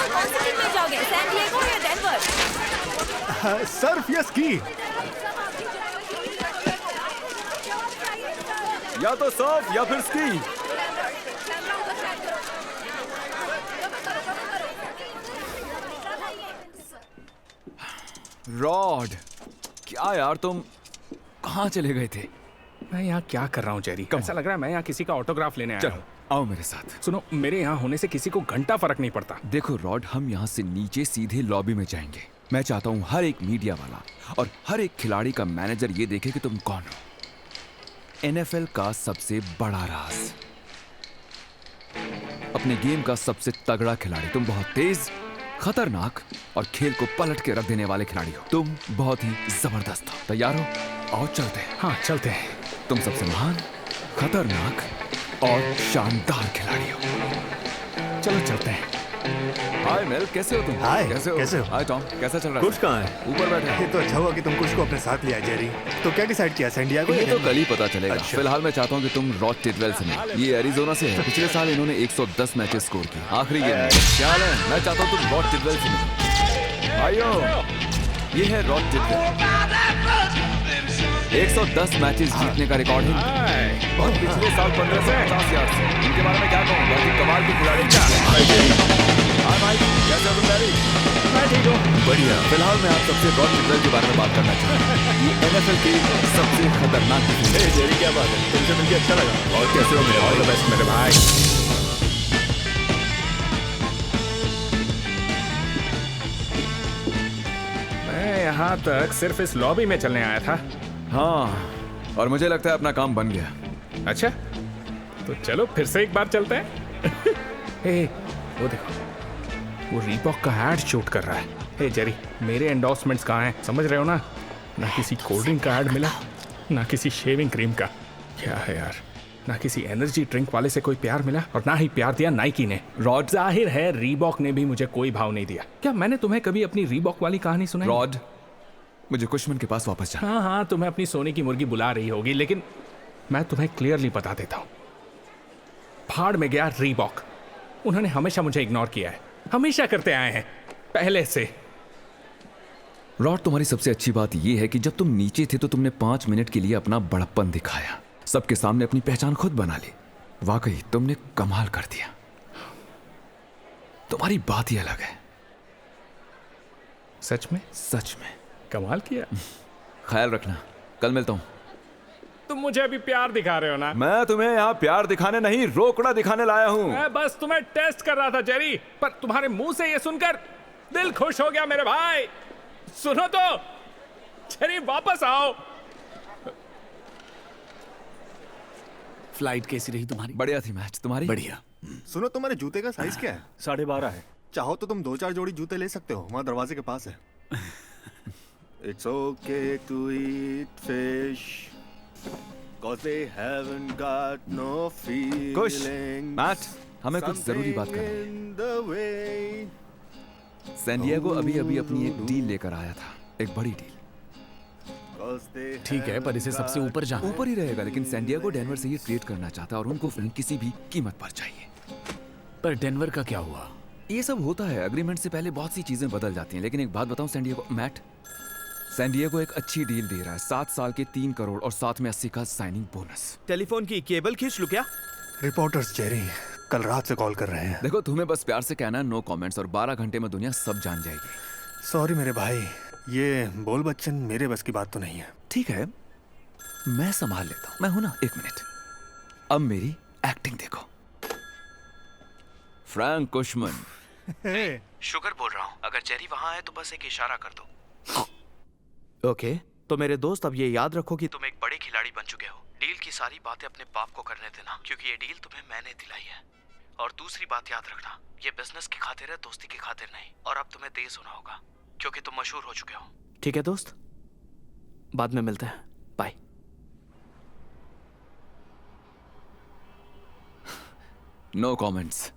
कौन सी टीम में जाओगे, सैन डिएगो या डेनवर? सर्फ या स्की? या तो सर्फ या फिर स्की। रॉड, क्या यार तुम कहाँ चले गए थे? मैं यहाँ क्या कर रहा हूँ जेरी? ऐसा लग रहा है मैं यहाँ किसी का ऑटोग्राफ लेने आया चलो हूँ। आओ मेरे साथ। सुनो, मेरे यहाँ होने से किसी को घंटा फर्क नहीं पड़ता। देखो रॉड, हम यहाँ से नीचे सीधे लॉबी में जाएंगे। मैं चाहता हूँ हर एक मीडिया वाला और हर एक खिलाड़ी का मैनेजर ये देखे कि तुम कौन हो। NFL का सबसे बड़ा राज, अपने गेम का सबसे तगड़ा खिलाड़ी। तुम बहुत तेज, खतरनाक और खेल को पलट के रख देने वाले खिलाड़ी हो। तुम बहुत ही जबरदस्त हो। तैयार हो? आओ चलते हैं। हाँ चलते हैं। तुम सबसे महान, खतरनाक और शानदार खिलाड़ी हो। चलो चलते हैं। हाय मेल, कैसे हो तुम? हाय, कैसे हो? कैसे हो? हाय टॉम, कैसा चल रहा है? कुछ कहाँ है? ऊपर बैठे हैं। ये तो अच्छा हुआ कि तुम कुछ को अपने साथ लिया जेरी। तो क्या डिसाइड किया, सैन डिएगो? ये तो कल ही पता चलेगा। अच्छा। फिलहाल मैं चाहता हूँ कि तुम रॉड टिडवेल से मिलो। ये एरिजोना से है। पिछले साल इन्होंने 110 मैचेस स्कोर किए। आखिरी गेम में क्या हाल है? मैं चाहता हूँ तुम रॉड टिडवेल से मिलो। भाइयों, ये है रॉड टिडवेल। 110 मैचेस जीतने का रिकॉर्ड है और पिछले साल 1550 यार्ड से। इनके बारे में क्या कहूँ? बहुत ही कमाल की खिलाड़ी। हाँ भाई, कैसे हो तुम डैडी? मैं ठीक हूँ। बढ़िया। फिलहाल मैं आप सबसे रॉड टिडवेल के बारे में बात करना चाहता हूँ। ये NFL की सबसे खतरनाक टीम है। जेरी, क्या बात है? तुमसे मिलकर अच्छा लगा। और कैसे हो मेरे? ऑल द बेस्ट मेरे भाई। मैं यहाँ तक सिर्फ इस लॉबी में चलने आया था। हाँ, और मुझे लगता है अपना काम बन गया। अच्छा, तो चलो फिर से एक बार चलते हैं। हे, वो देखो, वो रीबॉक का एड शूट कर रहा है। हे जेरी, मेरे एंडोर्समेंट्स कहाँ हैं? समझ रहे हो ना? ना किसी कोल्ड ड्रिंक का ऐड मिला, ना किसी शेविंग क्रीम का। क्या है यार, ना किसी एनर्जी ड्रिंक वाले से कोई प्यार मिला और ना ही प्यार दिया नाइकी ने। रॉड, जाहिर है रीबॉक ने भी मुझे कोई भाव नहीं दिया। क्या मैंने तुम्हें कभी अपनी रीबॉक वाली कहानी सुनाई? रॉड, मुझे कुशमन के पास वापस जाना। हाँ हाँ, तुम्हें अपनी सोने की मुर्गी बुला रही होगी, लेकिन मैं तुम्हें क्लियरली बता देता हूँ, भाड़ में गया रीबॉक। उन्होंने हमेशा मुझे इग्नोर किया है, हमेशा करते आए हैं पहले से। रॉड, तुम्हारी सबसे अच्छी बात यह है कि जब तुम नीचे थे तो तुमने 5 मिनट के लिए अपना बड़प्पन दिखाया, सबके सामने अपनी पहचान खुद बना ली। वाकई तुमने कमाल कर दिया। तुम्हारी बात ही अलग है। सच में सच में कमाल किया। ख्याल रखना, कल मिलता हूँ। तुम मुझे अभी प्यार दिखा रहे हो ना? मैं तुम्हें यहाँ प्यार दिखाने नहीं, रोकड़ा दिखाने लाया हूँ। मैं बस तुम्हें टेस्ट कर रहा था जेरी, पर तुम्हारे मुंह से ये सुनकर दिल खुश हो गया मेरे भाई। सुनो तो जेरी, वापस आओ। फ्लाइट कैसी रही तुम्हारी? बढ़िया थी। मैच तुम्हारी? बढ़िया। सुनो, तुम्हारे जूते का साइज क्या है? 12.5 है। चाहो तो तुम 2-4 जोड़ी जूते ले सकते हो, वहाँ दरवाजे के पास है। It's okay to eat fish, 'cause they haven't got no feelings. Kush, mat, हमें कुछ जरूरी बात करनी है। Something in the way. San Diego अभी अभी अपनी एक डील लेकर आया था, एक बड़ी डील। 'Cause they ठीक है, पर इसे सबसे ऊपर जाना है। ऊपर ही रहेगा, लेकिन सैन डिएगो डेनवर से ये ट्रेड करना चाहता है और उनको फिल्म किसी भी कीमत पर चाहिए। पर डेनवर का क्या हुआ? ये सब होता है, एग्रीमेंट से पहले बहुत सी चीजें बदल जाती हैं। लेकिन एक बात बताऊं San Diego, Matt, San Diego एक अच्छी डील दे रहा है। 7 साल के 3 करोड़ और साथ में 80 का साइनिंग बोनस। टेलीफोन की केबल खींच लूं क्या? रिपोर्टर्स जेरी कल रात से कॉल कर रहे हैं। देखो, तुम्हें बस प्यार से कहना नो कमेंट्स और 12 घंटे में दुनिया सब जान जाएगी। सॉरी मेरे भाई, ये बोल बच्चन मेरे बस की बात तो नहीं है। ठीक है, मैं संभाल लेता हूं। मैं हूं ना। 1 मिनट, अब मेरी एक्टिंग देखो। फ्रैंक कुशमन। शुगर बोल रहा हूँ। अगर जेरी वहाँ है तो बस एक इशारा कर दो। ओके, तो मेरे दोस्त अब ये याद रखो कि तुम एक बड़े खिलाड़ी बन चुके हो। डील की सारी बातें अपने बाप को करने देना, क्योंकि ये डील तुम्हें मैंने दिलाई है। और दूसरी बात याद रखना, ये बिजनेस की खातिर है, दोस्ती की खातिर नहीं। और अब तुम्हें तेज होना होगा, क्योंकि तुम मशहूर हो चुके हो। ठीक है दोस्त, बाद में मिलते हैं। बाय। No comments.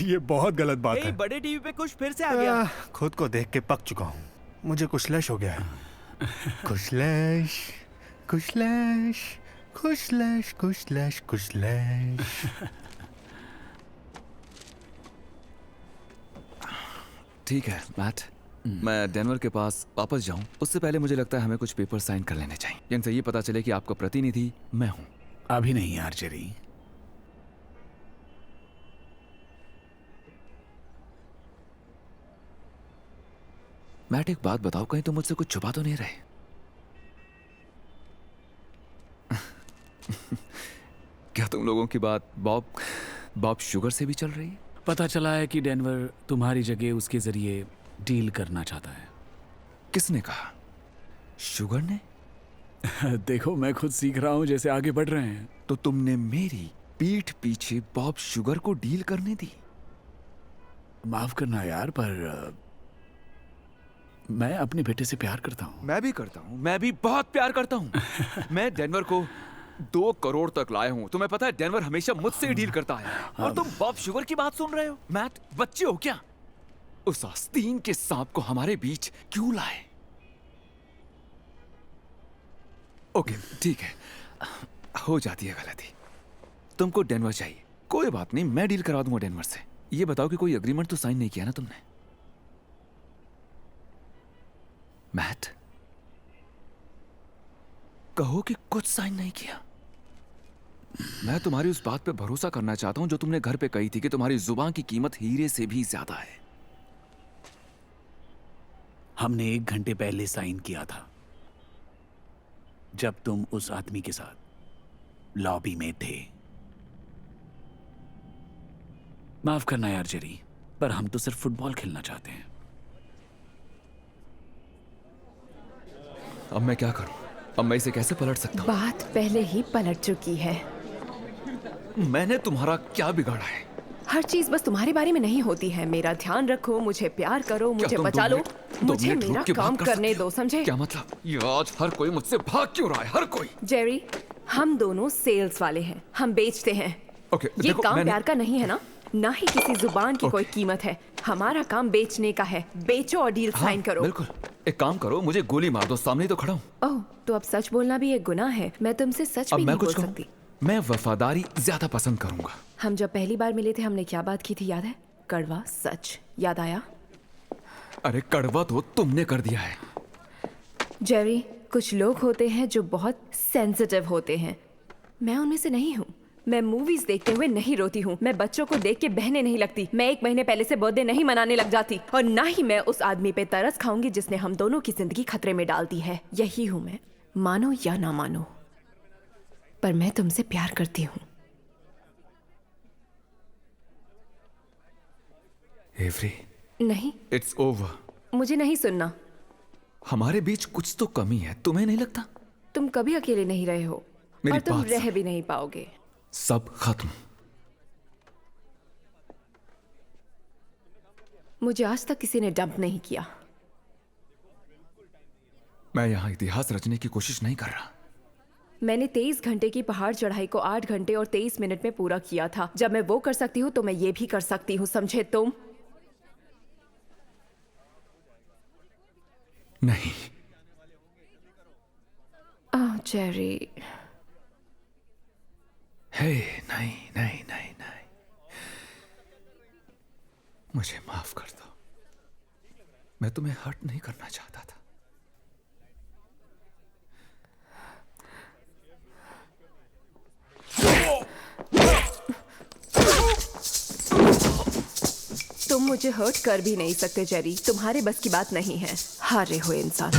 ये बहुत गलत बात है। बड़े टीवी पे कुछ फिर से आ गया। खुद को देख के पक चुका हूँ, मुझे कुशलैश हो गया है। कुशलैश, कुशलैश, खुशलैश खुशलैश खुशलैश। ठीक है मैट, मैं डेनवर के पास वापस जाऊं उससे पहले मुझे लगता है हमें कुछ पेपर साइन कर लेने चाहिए, जिनसे ये पता चले कि आपका प्रतिनिधि मैं हूं। अभी नहीं यार जेरी। मैट एक बात बताओ, कहीं तुम मुझसे कुछ छुपा तो नहीं रहे? क्या तुम लोगों की बात बॉब शुगर से भी चल रही है? पता चला है कि डेनवर तुम्हारी जगह उसके जरिए डील करना चाहता है। किसने कहा? शुगर ने? देखो मैं खुद सीख रहा हूं जैसे आगे बढ़ रहे हैं। तो तुमने मेरी पीठ पीछे बॉब शुगर को डील करने दी? माफ करना यार, पर मैं अपने बेटे से प्यार करता हूं। मैं भी करता हूं, मैं भी बहुत प्यार करता हूं। मैं डेनवर को 2 करोड़ तक लाया हूं। तुम्हें पता है डेनवर हमेशा मुझसे ही डील करता है, और तुम बॉब शुगर की बात सुन रहे हो? मैट, बच्चे हो क्या? उस आस्तीन के सांप को हमारे बीच क्यों लाए? ओके ठीक है, हो जाती है गलती। तुमको डेनवर चाहिए, कोई बात नहीं, मैं डील करवा दूंगा डेनवर से। ये बताओ कि कोई एग्रीमेंट तो साइन नहीं किया ना तुमने? मैट, कहो कि कुछ साइन नहीं किया। मैं तुम्हारी उस बात पे भरोसा करना चाहता हूं जो तुमने घर पे कही थी कि तुम्हारी जुबान की कीमत हीरे से भी ज्यादा है। हमने 1 घंटे पहले साइन किया था, जब तुम उस आदमी के साथ लॉबी में थे। माफ करना यार जेरी, पर हम तो सिर्फ फुटबॉल खेलना चाहते हैं। अब मैं क्या करूं? अब मैं इसे कैसे पलट सकता हूं? बात पहले ही पलट चुकी है। मैंने तुम्हारा क्या बिगाड़ा है? हर चीज बस तुम्हारे बारे में नहीं होती है। मेरा ध्यान रखो, मुझे प्यार करो, मुझे बचा लो, मुझे मेरा काम करने दो, समझे? क्या मतलब? ये आज हर कोई मुझसे भाग क्यों रहा है? हर कोई। जेरी, हम दोनों सेल्स वाले हैं, हम बेचते हैं। ओके, ये काम प्यार का नहीं है ना ही किसी जुबान की कोई कीमत है। हमारा काम बेचने का है। बेचो और डील साइन करो। बिल्कुल। एक काम करो, मुझे गोली मार दो, सामने ही तो खड़ा हूँ। ओह, तो अब सच बोलना भी एक गुनाह है। मैं तुमसे सच भी नहीं बोल सकती। मैं वफादारी ज्यादा पसंद करूंगा। हम जब पहली बार मिले थे, हमने क्या बात की थी याद है? कड़वा सच, याद आया? अरे कड़वा तो तुमने कर दिया है। जेरी, कुछ लोग होते हैं जो बहुत सेंसिटिव होते हैं। मैं उनमें से नहीं हूँ। मैं मूवीज देखते हुए नहीं रोती हूँ। मैं बच्चों को देख के बहने नहीं लगती। मैं 1 महीने पहले से बर्थडे नहीं मनाने लग जाती। और ना ही मैं उस आदमी पे तरस खाऊंगी जिसने हम दोनों की जिंदगी खतरे में डाल दी है। यही हूँ मैं, मानो या ना मानो, पर मैं तुमसे प्यार करती हूँ। एवरी, नहीं, इट्स ओवर। मुझे नहीं सुनना। हमारे बीच कुछ तो कमी है, तुम्हें नहीं लगता? तुम कभी अकेले नहीं रहे हो, और तुम बात रह भी नहीं पाओगे। सब खत्म। मुझे आज तक किसी ने डंप नहीं किया। मैं यहाँ इतिहास रचने की कोशिश नहीं कर रहा। मैंने 23 घंटे की पहाड़ चढ़ाई को 8 घंटे और 23 मिनट में पूरा किया था। जब मैं वो कर सकती हूँ तो मैं ये भी कर सकती हूँ, समझे तुम? नहीं। ओह जेरी। हे, नहीं नहीं नहीं नहीं, मुझे माफ कर दो। मैं तुम्हें हर्ट नहीं करना चाहता था। तुम मुझे हर्ट कर भी नहीं सकते जेरी। तुम्हारे बस की बात नहीं है। हारे हुए इंसान।